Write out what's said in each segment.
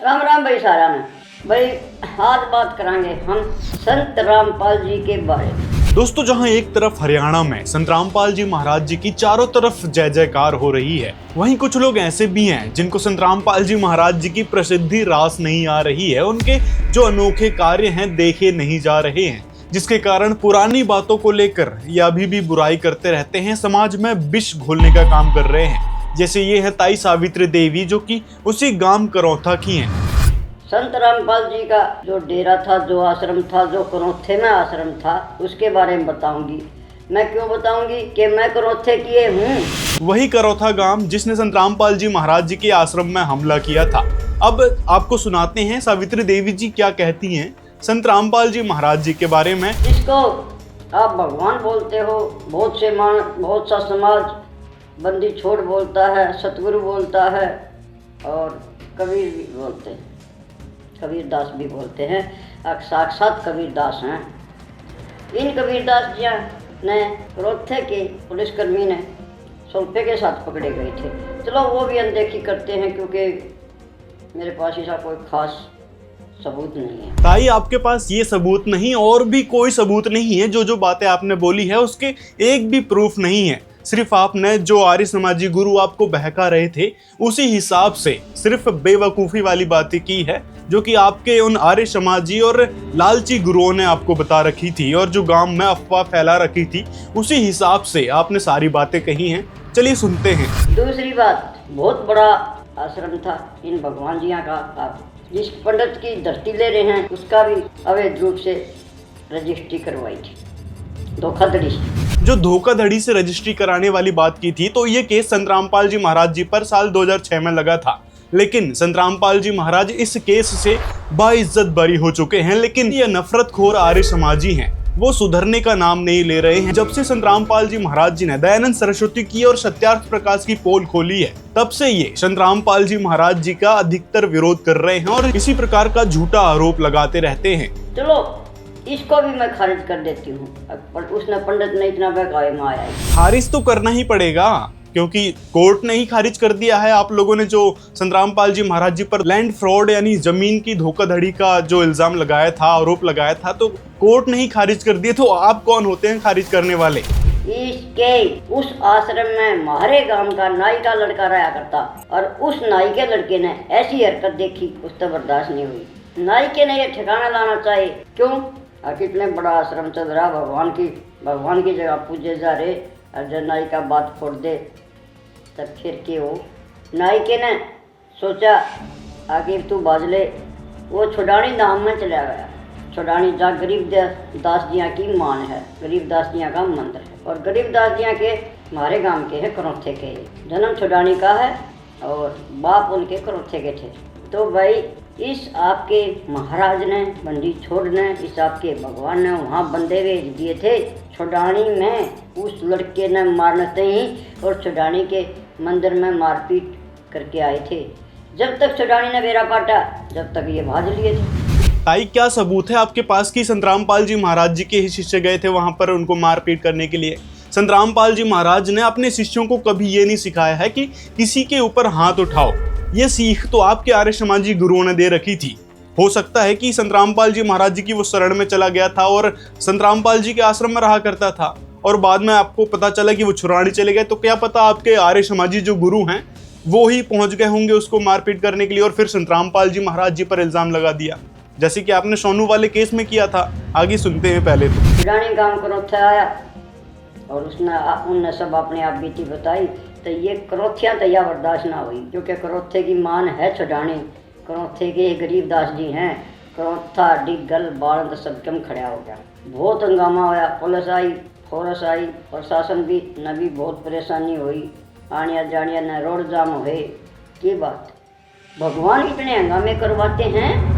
राम राम भाई सारा ने भाई आज बात करेंगे हम संत रामपाल जी के बारे में। दोस्तों, जहां एक तरफ हरियाणा में संत रामपाल जी महाराज जी की चारों तरफ जय जयकार हो रही है, वहीं कुछ लोग ऐसे भी हैं जिनको संत रामपाल जी महाराज जी की प्रसिद्धि रास नहीं आ रही है। उनके जो अनोखे कार्य हैं देखे नहीं जा रहे हैं, जिसके कारण पुरानी बातों को लेकर ये अभी भी बुराई करते रहते हैं, समाज में विष घोलने का काम कर रहे हैं। जैसे ये है ताई सावित्री देवी, जो कि उसी गांव करौथा की हैं। संत रामपाल जी का जो डेरा था, जो आश्रम था, जो करौथे में आश्रम था, उसके बारे में बताऊंगी। मैं क्यों बताऊंगी कि मैं करौथे किए हूँ। वही करौथा गांव जिसने संत रामपाल जी महाराज जी के आश्रम में हमला किया था। अब आपको सुनाते हैं सावित्री देवी जी क्या कहती हैं संत रामपाल जी महाराज जी के बारे में। जिसको आप भगवान बोलते हो, बहुत सा समाज बंदी छोड़ बोलता है, सतगुरु बोलता है और कबीर भी बोलते हैं, कबीरदास भी बोलते हैं। साक्षात कबीरदास हैं। इन कबीरदास जी ने करौथे के पुलिसकर्मी ने सुल्फे के साथ पकड़े गए थे। चलो वो भी अनदेखी करते हैं क्योंकि मेरे पास ऐसा कोई खास सबूत नहीं है। ताई, आपके पास ये सबूत नहीं और भी कोई सबूत नहीं है। जो बातें आपने बोली है उसके एक भी प्रूफ नहीं है। सिर्फ आपने जो आर्य समाजी गुरु आपको बहका रहे थे उसी हिसाब से सिर्फ बेवकूफ़ी वाली बातें की है, जो कि आपके उन आर्य समाजी और लालची गुरुओं ने आपको बता रखी थी और जो गांव में अफवाह फैला रखी थी उसी हिसाब से आपने सारी बातें कही हैं। चलिए सुनते हैं। दूसरी बात, बहुत बड़ा आश्रम था इन भगवान जिया का। आप जिस पंडित की धरती ले रहे हैं उसका भी अवैध रूप से रजिस्ट्री करवाई थी, धोखाधड़ी से। जो धोखाधड़ी से रजिस्ट्री कराने वाली बात की थी, तो ये केस संत रामपाल जी महाराज जी पर साल 2006 में लगा था। लेकिन संत रामपाल जी महाराज इस केस से बाइज्जत बरी हो चुके हैं। लेकिन ये नफरतखोर आर्य समाजी हैं, वो सुधरने का नाम नहीं ले रहे हैं। जब से संत रामपाल जी महाराज जी ने दयानंद सरस्वती की और सत्यार्थ प्रकाश की पोल खोली है, तब से ये संत रामपाल जी महाराज जी का अधिकतर विरोध कर रहे हैं और इसी प्रकार का झूठा आरोप लगाते रहते हैं। चलो इसको भी मैं खारिज कर देती हूँ, पर उसने पंडित ने इतना बहकावे में आया है। खारिज तो करना ही पड़ेगा क्योंकि कोर्ट ने ही खारिज कर दिया है। आप लोगों ने जो संत रामपाल जी महाराज जी पर लैंड फ्रॉड यानी जमीन की धोखाधड़ी का जो इल्जाम लगाया था, आरोप लगाया था, तो कोर्ट ने ही खारिज कर दिया। तो आप कौन होते हैं खारिज करने वाले? इसके उस आश्रम में हमारे गांव का नाई का लड़का रहा करता और उस नाई के लड़के ने ऐसी हरकत देखी, उससे बर्दाश्त नहीं हुई। नाई के ने ये ठिकाना लाना चाहिए। क्यों? कितने बड़ा आश्रम चल रहा, भगवान की जगह पूजे जा रहे, और जब नाई का बात फोड़ दे तब फिर के हो। नाई के ने सोचा आगे तू बाज ले। वो छोड़ानी धाम में चला गया। छोड़ानी जा गरीब दास जिया की मान है, गरीब दास जिया का मंदिर है, और गरीब दास जिया के हमारे गांव के हैं, करौथे के। जन्म छोड़ानी का है और बाप उनके करौथे के थे। तो भाई इस आपके महाराज ने, बंदी छोड़ ने, इस आपके भगवान ने वहाँ बंदे भेज दिए थे छोड़ानी में। उस लड़के ने मारते ही और छोड़ानी के मंदिर में मारपीट करके आए थे। जब तक छोड़ानी ने बेरा काटा, जब तक ये भाज लिए थे। ताई, क्या सबूत है आपके पास कि संत रामपाल जी महाराज जी के ही शिष्य गए थे वहां पर उनको मारपीट करने के लिए? संत रामपाल जी महाराज ने अपने शिष्यों को कभी ये नहीं सिखाया है कि किसी के ऊपर हाथ उठाओ। ये सीख तो आपके आर्य समाजी गुरुओं ने दे रखी थी। हो सकता है कि संत रामपाल जी महाराज जी की वो शरण में चला गया था और संत रामपाल जी के आश्रम में रहा करता था, और बाद में आपको पता चला कि वो छुड़ानी चले गए। तो क्या पता आपके आर्य समाजी जो गुरु हैं वो ही पहुंच गए होंगे उसको मारपीट करने के लिए और फिर संत रामपाल जी महाराज जी पर इल्जाम लगा दिया, जैसे कि आपने सोनू वाले केस में किया था। आगे सुनते हैं। पहले तो छोड़ानी गांव करौथे आया और उनने सब अपने आप बीती बताई। तो ये करौथियाँ तो यह बर्दाश्त ना हुई, क्योंकि करौथे की मान है छोड़ानी, करौथे के गरीब दास जी हैं। करौथा डिगल बाल सब कम खड़ा हो गया। बहुत हंगामा होया, पुलिस आई, फोर्स आई, प्रशासन भी न भी बहुत परेशानी हुई, आनिया जानिया न रोड जाम हुए। की बात, भगवान इतने हंगामे करवाते हैं।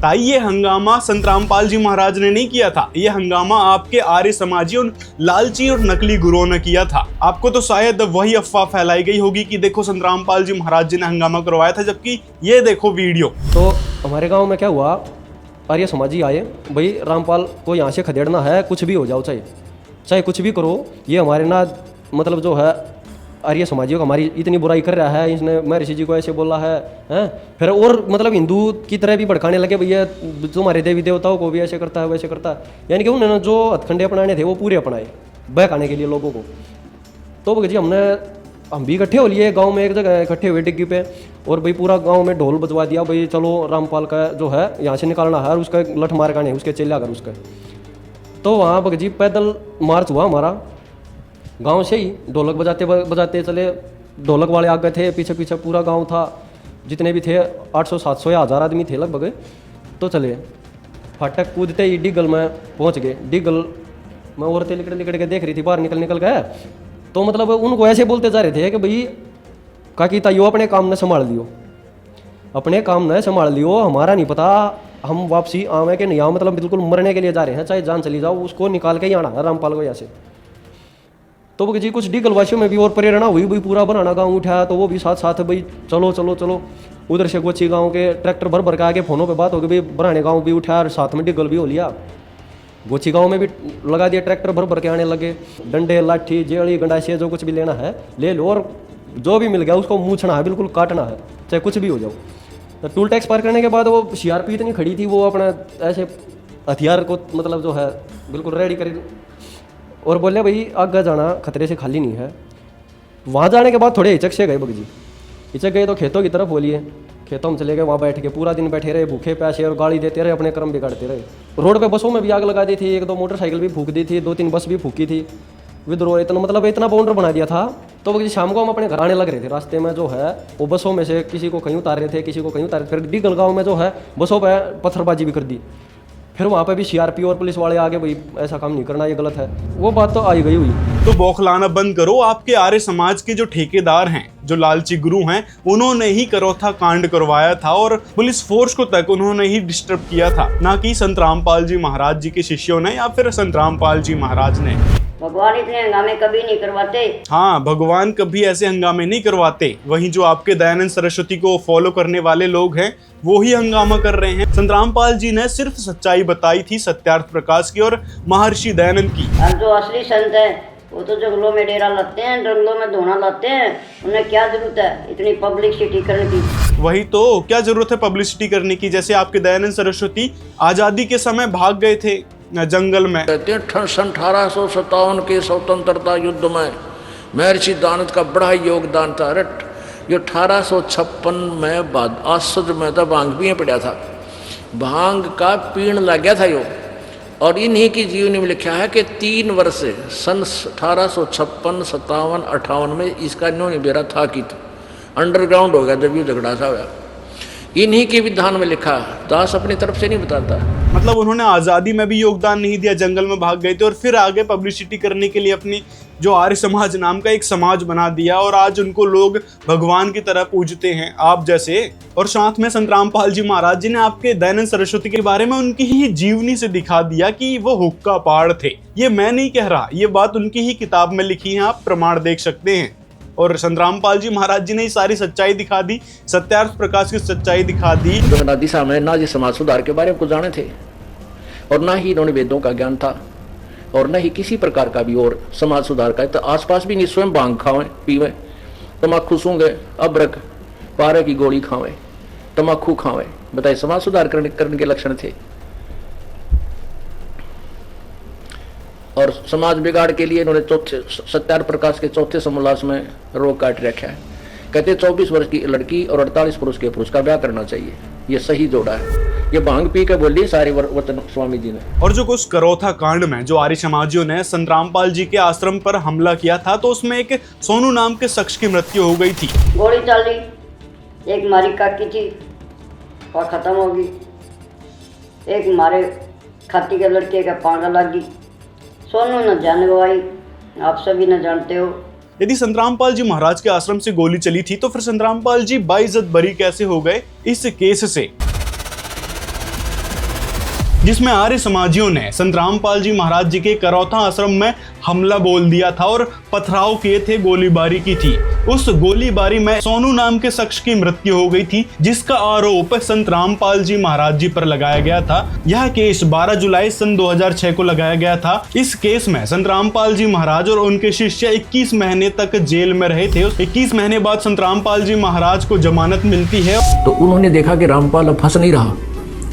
ताई, ये हंगामा संत रामपाल जी महाराज ने नहीं किया था। ये हंगामा आपके आर्य समाजी और लालची और नकली गुरुओं ने किया था। आपको तो शायद वही अफवाह फैलाई गई होगी कि देखो संत रामपाल जी महाराज जी ने हंगामा करवाया था, जबकि ये देखो वीडियो। तो हमारे गांव में क्या हुआ, आर्य समाजी आए, भाई रामपाल को यहाँ से खदेड़ना है, कुछ भी हो जाओ, चाहे कुछ भी करो, ये हमारे ना मतलब जो है आर्य समाजियों का हमारी इतनी बुराई कर रहा है, इसने महर्षि जी को ऐसे बोला है, हैं? फिर और मतलब हिंदू की तरह भी भड़काने लगे, भैया तुम्हारे देवी देवताओं को भी ऐसे करता है वैसे करता है। यानी कि उन्होंने जो हथकंडे अपनाने थे वो पूरे अपनाए बहकाने के लिए लोगों को। तो भगत जी हम भी इकट्ठे हो लिए गांव में, एक जगह इकट्ठे हुए डिग्गी पे, और भाई पूरा गांव में ढोल बजवा दिया, भाई चलो रामपाल का जो है यहाँ से निकालना है और उसका लठ मार गाने उसके चेले आकर उसका। तो वहाँ भगत जी पैदल मार्च हुआ हमारा गांव से ही, ढोलक बजाते बजाते चले। ढोलक वाले आगे थे, पीछे पीछे पूरा गांव था, जितने भी थे 800 700 या 1000 आदमी थे लगभग। तो चले फाटक कूदते ही डिगल में पहुंच गए। डिगल में औरतें लिकड़ के देख रही थी, बाहर निकल गए। तो मतलब उनको ऐसे बोलते जा रहे थे कि भाई काकी ताइयो अपने काम न संभाल लियो, अपने काम न संभाल लियो, हमारा नहीं पता हम वापसी आवे कि नहीं आओ, मतलब बिल्कुल मरने के लिए जा रहे हैं, चाहे जान चली जाओ, उसको निकाल के ही आना है रामपाल को यहाँ से। तो भगत जी कुछ डिगलवासियों में भी और प्रेरणा हुई, भाई पूरा बनाना गाँव उठाया, तो वो भी साथ साथ भाई चलो चलो चलो। उधर से गोची गाँव के ट्रैक्टर भर के आके फोनों पे बात हो गई, भाई बनाने गाँव भी उठाया और साथ में डिगल भी हो लिया। गोची गाँव में भी लगा दिया, ट्रैक्टर भर के आने लगे, डंडे लाठी जेड़ी गंडासे जो कुछ भी लेना है ले लो, और जो भी मिल गया उसको मूछना है, बिल्कुल काटना है, चाहे कुछ भी हो जाओ। तो टूल टैक्स पार करने के बाद वो सीआरपी इतनी खड़ी थी, वो अपना ऐसे हथियार को मतलब जो है बिल्कुल रेडी कर, और बोले भाई आगे जाना खतरे से खाली नहीं है। वहाँ जाने के बाद थोड़े हिचक से गए भगत जी, हिचक गए तो खेतों की तरफ बोलिए, खेतों में चले गए, वहाँ बैठ के पूरा दिन बैठे रहे, भूखे प्यासे, और गाली देते रहे, अपने कर्म बिगाड़ते रहे। रोड पे बसों में भी आग लगा दी थी, 1-2 मोटरसाइकिल भी फूंक दी थी, 2-3 बस भी फूकी थी, विद्रोह इतना मतलब इतना बाउंडर बना दिया था। तो भगत जी शाम को हम अपने घर आने लग रहे थे, रास्ते में जो है वो बसों में से किसी को कहीं उतार रहे थे, किसी को कहीं उतार रहे थे। फिर डिगल गाँव में जो है बसों पर पत्थरबाजी भी कर दी, फिर वहाँ पे भी सीआरपी और पुलिस वाले आगे, भाई ऐसा काम नहीं करना, ये गलत है। वो बात तो आई गई हुई। तो बौखलाना बंद करो। आपके आर्य समाज के जो ठेकेदार हैं, जो लालची गुरु हैं, उन्होंने ही करौथा कांड करवाया था और पुलिस फोर्स को तक उन्होंने ही डिस्टर्ब किया था, ना कि संत रामपाल जी महाराज जी के शिष्यों ने या फिर संत रामपाल जी महाराज ने। भगवान इतने हंगामे कभी नहीं करवाते। हाँ, भगवान कभी ऐसे हंगामे नहीं करवाते। वहीं जो आपके दयानंद सरस्वती को फॉलो करने वाले लोग हैं वो ही हंगामा कर रहे हैं। संत रामपाल जी ने सिर्फ सच्चाई बताई थी सत्यार्थ प्रकाश की और महर्षि दयानंद की। और जो असली संत है वो तो जंगलों में डेरा लाते हैं, जंगलों में धोना लाते हैं, उन्हें क्या जरूरत है इतनी पब्लिसिटी करने की। वही तो, क्या जरूरत है पब्लिसिटी करने की। जैसे आपके दयानंद सरस्वती आजादी के समय भाग गए थे जंगल में। कहते हैं 1857 के स्वतंत्रता युद्ध में महर्षि दयानंद का बड़ा योगदान था। रट ये 1856 में बाद आसद में था, भांग भी पड़ा था, भांग का पीण लग गया था यो। और इन्हीं की जीवनी में लिखा है कि 3 वर्ष सन 1856, 57, 58 में इसका इन्होंने बेरा था कि अंडरग्राउंड हो गया जब ये झगड़ा सा हुआ। इन्हीं के विधान में लिखा, दास अपनी तरफ से नहीं बताता। मतलब उन्होंने आज़ादी में भी योगदान नहीं दिया, जंगल में भाग गए थे और फिर आगे पब्लिसिटी करने के लिए अपनी जो आर्य समाज नाम का एक समाज बना दिया और आज उनको लोग भगवान की तरह पूजते हैं आप जैसे। और साथ में संत रामपाल जी महाराज जी ने आपके दयानंद सरस्वती के बारे में उनकी ही जीवनी से दिखा दिया कि वो हुक्का पाड़ थे। ये मैं नहीं कह रहा, ये बात उनकी ही किताब में लिखी है, आप प्रमाण देख सकते हैं। और संत रामपाल जी महाराज जी ने सारी सच्चाई दिखा दी, सत्यार्थ प्रकाश की सच्चाई दिखा दी। दिशा में ना जी समाज सुधार के बारे में कुछ जाने थे और ना ही इन्होंने वेदों का ज्ञान था और न ही किसी प्रकार का भी और समाज सुधार का। तो आसपास भी नहीं स्वयं भांग खावें पीवें, तम्बाकू सूंघे, अबरक पारे की गोली खावें, तम्बाकू खावें, बताइए समाज सुधार करने के लक्षण थे। और समाज बिगाड़ के लिए इन्होंने सत्यार्थ प्रकाश के चौथे समोल्लास में रोग काट रखा है। कहते 24 वर्ष की लड़की और 48 पुरुष के पुरुष का ब्याह करना चाहिए, ये सही जोड़ा है। ये भांग पी के बोली सारी वचन स्वामी जी ने। और जो कुछ करौथा कांड में जो आर्य समाजियों ने संत रामपाल जी के आश्रम पर हमला किया था, तो उसमें एक सोनू नाम के शख्स की मृत्यु हो गई थी। गोली चाली, एक मारी काकी थी और खत्म हो गई, एक मारे खाती के लड़के का पांगा लगी। सोनू न जान गवाई, आप सभी न जानते हो। यदि संत रामपाल जी महाराज के आश्रम से गोली चली थी तो फिर संत रामपाल जी बाइज्जत बरी कैसे हो गए इस केस से। जिसमें आर्य समाजियों ने संत रामपाल जी महाराज जी के करौथा आश्रम में हमला बोल दिया था और पथराव किए थे, गोलीबारी की थी। उस गोलीबारी में सोनू नाम के शख्स की मृत्यु हो गई थी, जिसका आरोप संत रामपाल जी महाराज जी पर लगाया गया था। यह केस 12 जुलाई सन 2006 को लगाया गया था। इस केस में संत रामपाल जी महाराज और उनके शिष्य 21 महीने तक जेल में रहे थे। 21 महीने बाद संत रामपाल जी महाराज को जमानत मिलती है। तो उन्होंने देखा कि रामपाल अब फंस नहीं रहा,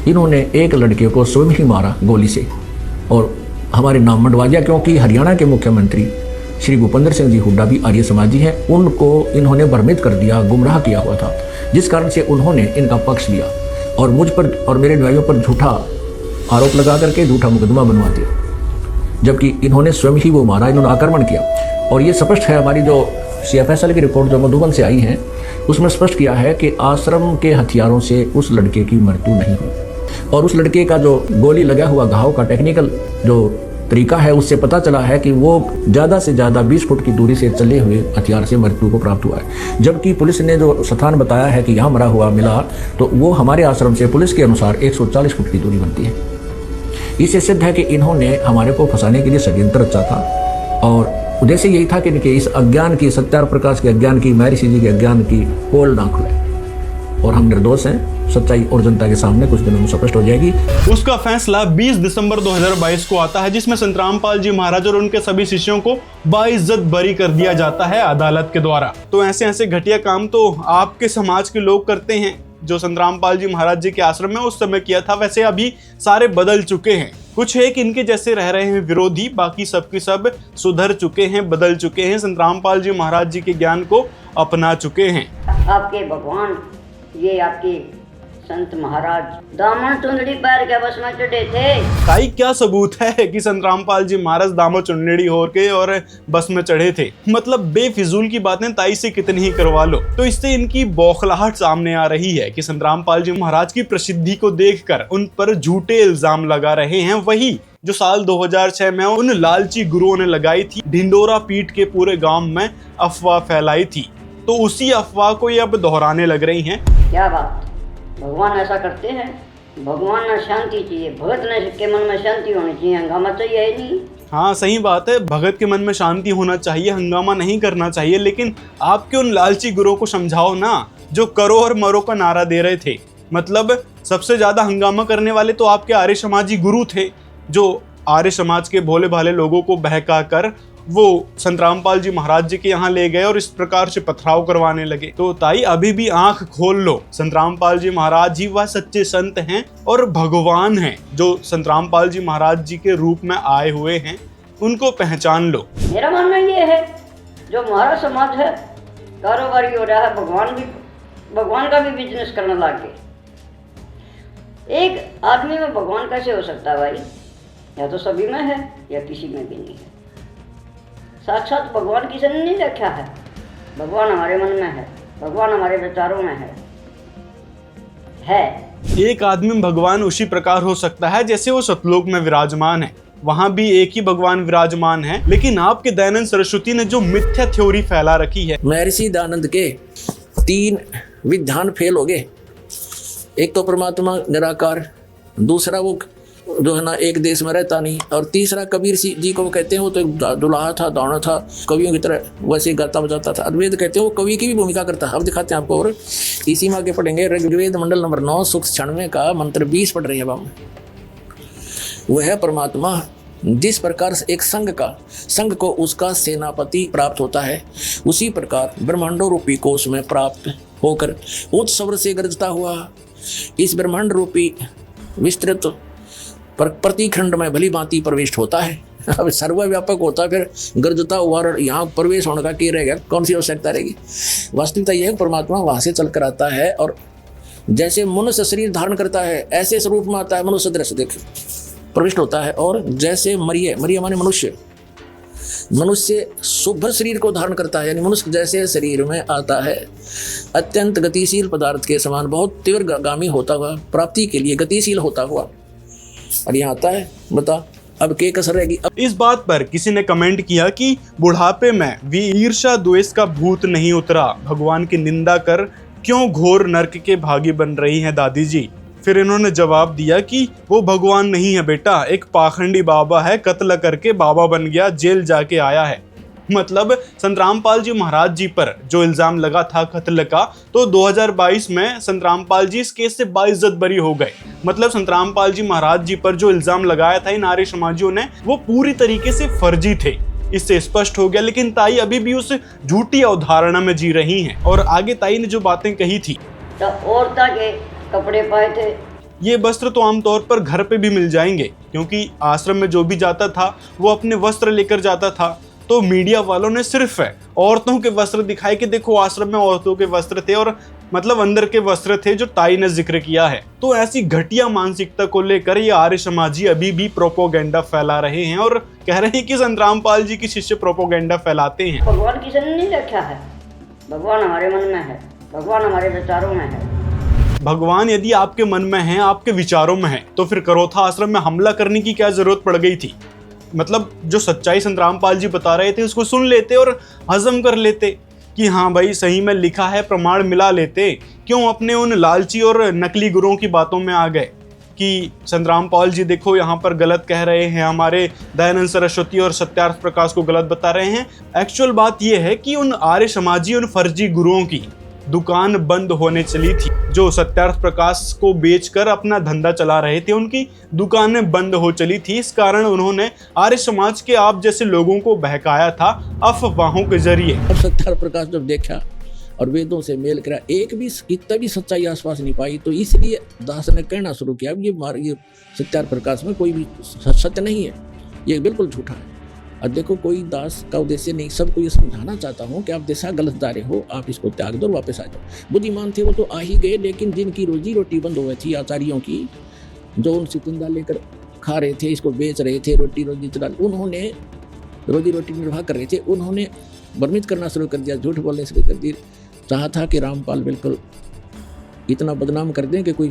इन्होंने एक लड़के को स्वयं ही मारा गोली से। और हमारे नाम मंडवा दिया, क्योंकि हरियाणा के मुख्यमंत्री श्री भूपेंद्र सिंह जी हुड्डा भी आर्य समाजी हैं, उनको इन्होंने भ्रमित कर दिया, गुमराह किया हुआ था, जिस कारण से उन्होंने इनका पक्ष लिया और मुझ पर और मेरे भाइयों पर झूठा आरोप लगा करके झूठा मुकदमा बनवा दिया, जबकि इन्होंने स्वयं ही वो मारा, इन्होंने आक्रमण किया। और ये स्पष्ट है, हमारी जो CFSL की रिपोर्ट जो मधुबन से आई है उसमें स्पष्ट किया है कि आश्रम के हथियारों से उस लड़के की मृत्यु नहीं हुई। और उस लड़के का जो गोली लगा हुआ घाव का टेक्निकल जो तरीका है, उससे पता चला है कि वो ज़्यादा से ज़्यादा 20 फुट की दूरी से चले हुए हथियार से मृत्यु को प्राप्त हुआ है। जबकि पुलिस ने जो स्थान बताया है कि यहाँ मरा हुआ मिला, तो वो हमारे आश्रम से पुलिस के अनुसार 140 फुट की दूरी बनती है। इससे सिद्ध है कि इन्होंने हमारे को फंसाने के लिए षड्यंत्र रचा था और उद्देश्य यही था कि इनके इस अज्ञान की, सत्यार प्रकाश के अज्ञान की, महर्षि जी के अज्ञान की पोल ना खुले। और हम निर्दोष हैं, सच्चाई और जनता के सामने कुछ दिनों में स्पष्ट हो जाएगी। उसका फैसला 20 दिसंबर 2022 को आता है, जिसमें संत रामपाल जी महाराज और उनके सभी शिष्यों को बाइज्जत बरी कर दिया जाता है अदालत के द्वारा। तो ऐसे ऐसे घटिया काम तो आपके समाज के लोग करते हैं, जो संत रामपाल जी महाराज जी के आश्रम में उस समय किया था। वैसे अभी सारे बदल चुके हैं, कुछ एक इनके जैसे रह रहे हैं विरोधी, बाकी सबके सब सुधर चुके हैं, बदल चुके हैं, संत रामपाल जी महाराज जी के ज्ञान को अपना चुके हैं। आपके भगवान, ये आपके संत महाराज दामन चुंदड़ी पैर के बस में चढ़े थे। ताई क्या सबूत है कि संत रामपाल जी महाराज दामो चुन्नेड़ी होर के और बस में चढ़े थे? मतलब बेफिजूल की बातें ताई से कितनी ही करवा लो। तो इससे इनकी बौखलाहट सामने आ रही है कि संत रामपाल जी महाराज की प्रसिद्धि को देखकर उन पर झूठे इल्जाम लगा रहे हैं, वही जो साल 2006 में उन लालची गुरुओं ने लगाई थी, ढिंडोरा पीट के पूरे गांव में अफवाह फैलाई थी। तो उसी अफवाह को ये अब दोहराने लग रही हैं। क्या बात, भगवान ऐसा करते हैं? भगवान ने शांति चाहिए, भगत ने के मन में शांति होनी चाहिए, हंगामा चाहिए ही नहीं। हाँ सही बात है, भगत के मन में शांति होना चाहिए, हंगामा नहीं करना चाहिए। लेकिन आपके उन लालची गुरुओं को समझाओ ना, जो करो और मरो का नारा दे रहे थे। मतलब सबसे ज्यादा हंगामा करने वाले तो आपके आर्य समाजी गुरु थे, जो आर्य समाज के भोले भाले लोगों को बहका कर वो संत रामपाल जी महाराज जी के यहाँ ले गए और इस प्रकार से पथराव करवाने लगे। तो ताई अभी भी आंख खोल लो, संत रामपाल जी महाराज जी वह सच्चे संत हैं और भगवान हैं, जो संत रामपाल जी महाराज जी के रूप में आए हुए हैं, उनको पहचान लो। मेरा मानना ये है, जो हमारा समाज है कारोबारी हो रहा है, भगवान का भी बिजनेस करने लग गए। एक आदमी में भगवान कैसे हो सकता है भाई? या तो सभी में है या किसी में भी नहीं है। साक्षात भगवान किसी ने नहीं देखा है। भगवान हमारे मन में है, भगवान हमारे विचारों में है। एक आदमी में भगवान उसी प्रकार हो सकता है जैसे वो सतलोक में विराजमान है, वहां भी एक ही भगवान विराजमान है। लेकिन आपके दयानंद सरस्वती ने जो मिथ्या थ्योरी फैला रखी है, महर्षि दयानंद के 3 विधान फेल हो गए। एक तो परमात्मा निराकार, दूसरा वो जो है ना एक देश में रहता नहीं, और तीसरा कबीर जी को कहते हैं वो तो एक दुल्हा था, दाना था, कवियों की तरह वैसे ही गाता बजाता था। अद्वैत कहते हैं वो कवि की भी भूमिका करता है। अब दिखाते हैं आपको, और इसी में आगे पढ़ेंगे ऋग्वेद मंडल नंबर 9 सूक्त 96 का मंत्र 20 पढ़ रहे हैं हम। वह है परमात्मा जिस प्रकार से एक संघ को उसका सेनापति प्राप्त होता है, उसी प्रकार ब्रह्मांडों रूपी कोश में प्राप्त होकर उच्च स्वर से गरजता हुआ इस ब्रह्मांड रूपी विस्तृत प्रतिखंड में भली भांति प्रवेश होता है। अब सर्वव्यापक होता है, फिर गरजता हुआ और यहाँ प्रवेश होने का क्या रहेगा, कौन सी आवश्यकता रहेगी? वास्तविकता यह है परमात्मा वहाँ से चल कर आता है और जैसे मनुष्य शरीर धारण करता है ऐसे स्वरूप में आता है, मनुष्य दृश्य देख प्रविष्ट होता है। और जैसे मरिय माने मनुष्य शुभ्र शरीर को धारण करता है, यानी मनुष्य जैसे शरीर में आता है, अत्यंत गतिशील पदार्थ के समान बहुत तीव्रगामी होता हुआ, प्राप्ति के लिए गतिशील होता हुआ, और यहाँ आता है। बता अब क्या कसर रहेगी? इस बात पर किसी ने कमेंट किया कि बुढ़ापे में भी ईर्ष्या द्वेष का भूत नहीं उतरा, भगवान की निंदा कर क्यों घोर नर्क के भागी बन रही हैं दादी जी? फिर इन्होंने जवाब दिया कि वो भगवान नहीं है बेटा, एक पाखंडी बाबा है, कत्ल करके बाबा बन गया, जेल जाके आया है। मतलब संत रामपाल जी महाराज जी पर जो इल्जाम लगा था कत्ल का, तो 2022 में संत रामपाल जी इस केस से बाइज्जत बरी हो गए। मतलब संत रामपाल जी महाराज जी पर जो इल्जाम लगाया था इन आर्य समाजियों ने, वो पूरी तरीके से फर्जी थे, इससे स्पष्ट हो गया। लेकिन ताई अभी भी उस झूठी अवधारणा में जी रही हैं। और आगे ताई ने जो बातें कही थी, तो औरता के कपड़े पाए थे। ये वस्त्र तो आमतौर पर घर पे भी मिल जाएंगे, क्योंकि आश्रम में जो भी जाता था वो अपने वस्त्र लेकर जाता था। तो मीडिया वालों ने सिर्फ औरतों के वस्त्र दिखाए कि देखो आश्रम में औरतों के वस्त्र थे, और मतलब अंदर के वस्त्र थे जो ताई ने जिक्र किया है। तो ऐसी घटिया मानसिकता को लेकर ये आर्य समाजी अभी भी प्रोपोगेंडा फैला रहे हैं और कह रहे हैं कि संत रामपाल जी के शिष्य प्रोपोगेंडा फैलाते हैं। भगवान किसी ने नहीं रखा है, भगवान हमारे मन में है, भगवान हमारे विचारों में है। भगवान यदि आपके मन में है, आपके विचारों में है, तो फिर करोथा आश्रम में हमला करने की क्या जरूरत पड़ गई थी? मतलब जो सच्चाई संत रामपाल जी बता रहे थे उसको सुन लेते और हजम कर लेते कि हाँ भाई सही में लिखा है, प्रमाण मिला लेते। क्यों अपने उन लालची और नकली गुरुओं की बातों में आ गए कि संत रामपाल जी देखो यहाँ पर गलत कह रहे हैं, हमारे दयानंद सरस्वती और सत्यार्थ प्रकाश को गलत बता रहे हैं। एक्चुअल बात यह है कि उन आर्य समाजी, उन फर्जी गुरुओं की दुकान बंद होने चली थी। जो सत्यार्थ प्रकाश को बेचकर अपना धंधा चला रहे थे, उनकी दुकानें बंद हो चली थी। इस कारण उन्होंने आर्य समाज के आप जैसे लोगों को बहकाया था अफवाहों के जरिए। अब सत्यार्थ प्रकाश जब देखा और वेदों से मेल करा, एक भी कितना भी सच्चाई आसपास नहीं पाई, तो इसलिए दास ने कहना शुरू किया ये सत्यार्थ प्रकाश में कोई भी सत्य नहीं है, ये बिल्कुल झूठा है। और देखो कोई दास का उद्देश्य नहीं, सबको ये समझाना चाहता हूँ कि आप जैसा गलत जा रहे हो, आप इसको त्याग दो और वापस आ जाओ। बुद्धिमान थे वो तो आ ही गए, लेकिन जिनकी रोजी रोटी बंद हो गई थी आचार्यों की, जो उनसे कुंदा लेकर खा रहे थे, इसको बेच रहे थे, रोजी चला, उन्होंने रोजी रोटी निर्वाह कर रहे थे, उन्होंने भ्रमित करना शुरू कर दिया, झूठ बोलने शुरू कर दिया। चाहा था कि रामपाल बिल्कुल इतना बदनाम कर दें कि कोई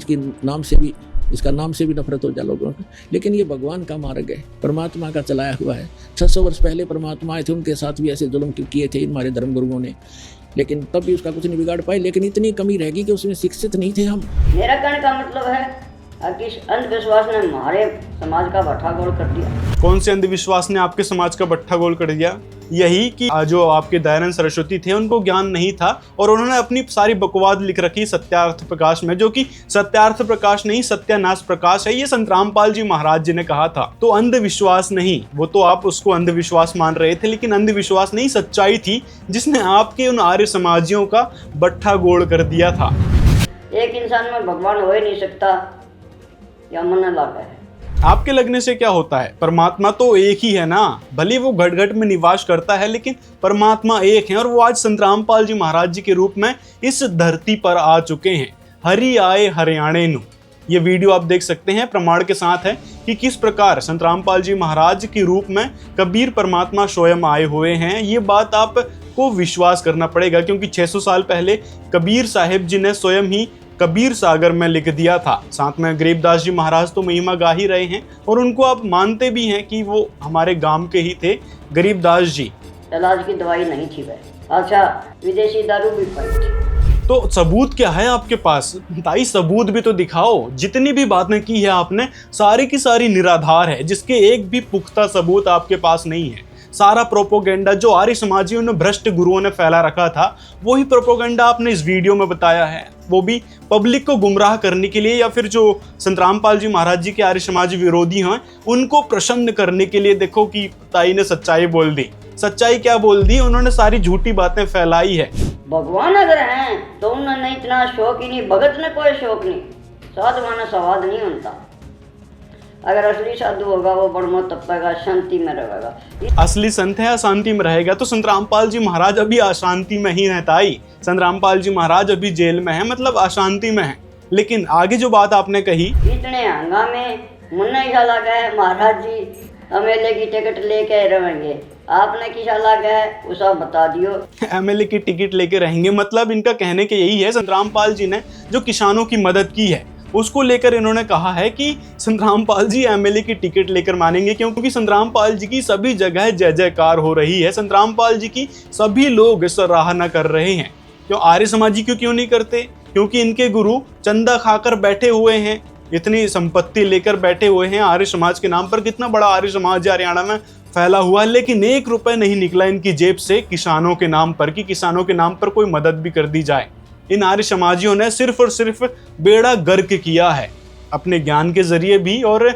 इसका नाम से भी नफरत हो जाए लोगों को। लेकिन ये भगवान का मार्ग है, परमात्मा का चलाया हुआ है। 600 वर्ष पहले परमात्मा आए थे, उनके साथ भी ऐसे जुल्म किए थे हमारे धर्मगुरुओं ने, लेकिन तब भी उसका कुछ नहीं बिगाड़ पाए। लेकिन इतनी कमी रहेगी कि उसमें शिक्षित नहीं थे हम। मेरा कहने का मतलब है कि इस अंधविश्वास ने हमारे समाज का भट्ठा गोल कर दिया। कौन से अंधविश्वास ने आपके समाज का भट्ठा गोल कर दिया? यही कि जो आपके दयानंद सरस्वती थे उनको ज्ञान नहीं था और उन्होंने अपनी सारी बकवाद लिख रखी सत्यार्थ प्रकाश में, जो कि सत्यार्थ प्रकाश नहीं सत्यानाश प्रकाश है। ये संत रामपाल जी महाराज जी ने कहा था। तो अंधविश्वास नहीं, वो तो आप उसको अंधविश्वास मान रहे थे, लेकिन अंधविश्वास नहीं, सच्चाई थी जिसने आपके उन आर्य समाजियों का भट्ठा गोल कर दिया था। एक इंसान में भगवान हो ही नहीं सकता, या मन लगा है। आपके लगने से क्या होता है? परमात्मा तो एक ही है ना, भले वो घट घट में निवास करता है, लेकिन परमात्मा एक है और वो आज संत रामपाल जी महाराज जी के रूप में इस धरती पर आ चुके हैं। हरि आए हरियाणे नु, ये वीडियो आप देख सकते हैं, प्रमाण के साथ है कि किस प्रकार संत रामपाल जी महाराज के रूप में कबीर परमात्मा स्वयं आए हुए हैं। ये बात आपको विश्वास करना पड़ेगा, क्योंकि 600 साल पहले कबीर साहिब जी ने स्वयं ही कबीर सागर में लिख दिया था। साथ में गरीबदास जी महाराज तो महिमा गा ही रहे हैं और उनको आप मानते भी हैं कि वो हमारे गांव के ही थे, गरीबदास जी। इलाज की दवाई नहीं थी वह, अच्छा विदेशी दारू भी पाई थी। तो सबूत क्या है आपके पास? ताई सबूत भी तो दिखाओ। जितनी भी बातें की है आपने, सारी की सारी निराधार है, जिसके एक भी पुख्ता सबूत आपके पास नहीं है। सारा प्रोपोगेंडा जो आर्य समाजियों ने, भ्रष्ट गुरुओं ने फैला रखा था, वही प्रोपोगेंडा आपने इस वीडियो में बताया है, वो भी पब्लिक को गुमराह करने के लिए, या फिर जो संत रामपाल जी महाराज जी के आर्य समाजी विरोधी हैं उनको प्रसन्न करने के लिए। देखो कि ताई ने सच्चाई बोल दी। सच्चाई क्या बोल दी? उन्होंने सारी झूठी बातें फैलाई है। भगवान अगर हैं तो उन्हें इतना शौक ही नहीं, भगत ने कोई शौक नहीं, साधु माना स्वाद नहीं होता। अगर असली साधु होगा वो बड़मो तपेगा, शांति में रहेगा। असली संत है, अशांति में रहेगा। तो संत रामपाल जी महाराज अभी अशांति में ही रहता ही। संत रामपाल जी महाराज अभी जेल में है, मतलब अशांति में है। लेकिन आगे जो बात आपने कही, इतने हंगामे मुन्ना ख्याल आ गए महाराज जी एमएलए की टिकट लेके रहेंगे, आपने किसा लगा है वो सब बता दियो। एमएलए की टिकट लेके रहेंगे, मतलब इनका कहने के यही है। संत रामपाल जी ने जो किसानों की मदद की है उसको लेकर इन्होंने कहा है कि संत रामपाल जी एमएलए की टिकट लेकर मानेंगे, क्योंकि संत रामपाल जी की सभी जगह जय जयकार हो रही है। संत रामपाल जी की सभी लोग सराहना कर रहे हैं। क्यों आर्य समाजी क्यों नहीं करते? क्योंकि इनके गुरु चंदा खाकर बैठे हुए हैं, इतनी संपत्ति लेकर बैठे हुए हैं आर्य समाज के नाम पर। कितना बड़ा आर्य समाज हरियाणा में फैला हुआ है, लेकिन 1 रुपए नहीं निकला इनकी जेब से किसानों के नाम पर, कि किसानों के नाम पर कोई मदद भी कर दी जाए। इन आर्य समाजियों ने सिर्फ और सिर्फ बेड़ा गर्क किया है, अपने ज्ञान के जरिए भी और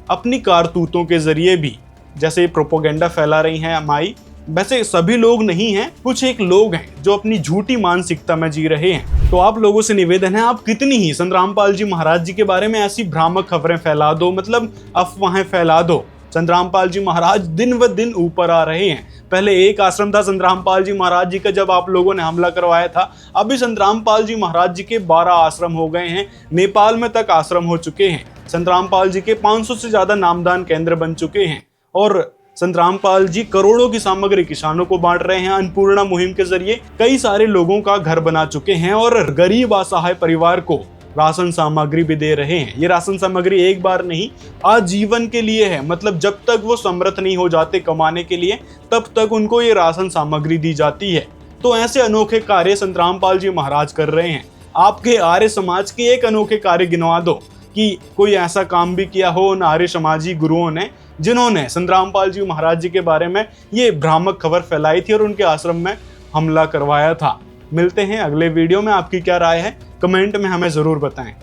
अपनी कारतूतों के जरिए भी। जैसे प्रोपोगेंडा फैला रही हैं माई, वैसे सभी लोग नहीं हैं, कुछ एक लोग हैं जो अपनी झूठी मानसिकता में जी रहे हैं। तो आप लोगों से निवेदन है, आप कितनी ही संतरामपाल जी महाराज जी के बारे में ऐसी भ्रामक खबरें फैला दो, मतलब अफवाहें फैला दो। संतरामपाल जी महाराज दिन व दिन ऊपर आ रहे हैं। पहले एक आश्रम था संतरामपाल जी महाराज जी का, जब आप लोगों ने हमला करवाया था। अभी संतरामपाल जी महाराज जी के 12 आश्रम हो गए हैं, नेपाल में तक आश्रम हो चुके हैं। संतरामपाल जी के 500 से ज्यादा नामदान केंद्र बन चुके हैं और संतरामपाल जी करोड़ों की सामग्री किसानों को बांट रहे हैं। अन्नपूर्णा मुहिम के जरिए कई सारे लोगों का घर बना चुके हैं और गरीब असहाय परिवार को राशन सामग्री भी दे रहे हैं। ये राशन सामग्री एक बार नहीं, आजीवन के लिए है। मतलब जब तक वो समर्थ नहीं हो जाते कमाने के लिए, तब तक उनको ये राशन सामग्री दी जाती है। तो ऐसे अनोखे कार्य संतरामपाल जी महाराज कर रहे हैं। आपके आर्य समाज के एक अनोखे कार्य गिनवा दो कि कोई ऐसा काम भी किया हो उन आर्य समाजी गुरुओं ने, जिन्होंने संतरामपाल जी महाराज जी के बारे में ये भ्रामक खबर फैलाई थी और उनके आश्रम में हमला करवाया था। मिलते हैं अगले वीडियो में। आपकी क्या राय है कमेंट में हमें ज़रूर बताएं।